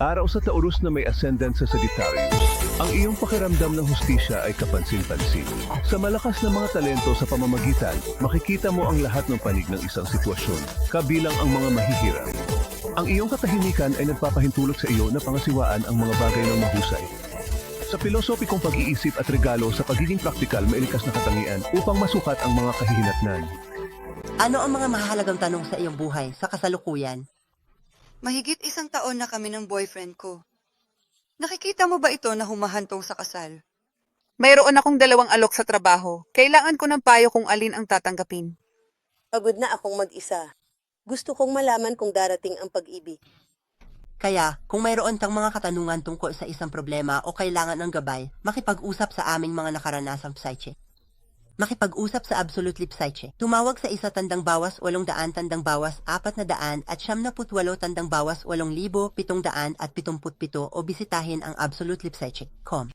Araw sa Taurus na may ascendant sa Sagittarius, ang iyong pakiramdam ng hustisya ay kapansin-pansin. Sa malakas na mga talento sa pamamagitan, makikita mo ang lahat ng panig ng isang sitwasyon, kabilang ang mga mahihirap. Ang iyong katahimikan ay nagpapahintulot sa iyo na pangasiwaan ang mga bagay ng mahusay. Sa pilosopikong pag-iisip at regalo sa pagiging praktikal may likas na katangian upang masukat ang mga kahihinatnan. Ano ang mga mahalagang tanong sa iyong buhay sa kasalukuyan? Mahigit 1 taon na kami ng boyfriend ko. Nakikita mo ba ito na humahantong sa kasal? Mayroon akong 2 alok sa trabaho. Kailangan ko ng payo kung alin ang tatanggapin. Pagod na akong mag-isa. Gusto kong malaman kung darating ang pag-ibig. Kaya, kung mayroon kang mga katanungan tungkol sa isang problema o kailangan ng gabay, makipag-usap sa aming mga nakaranasang psyche. Makipag-usap sa Absolutely Psyche. Tumawag sa 1-800-877 at 78-877 o bisitahin ang absolutelypsyche.com.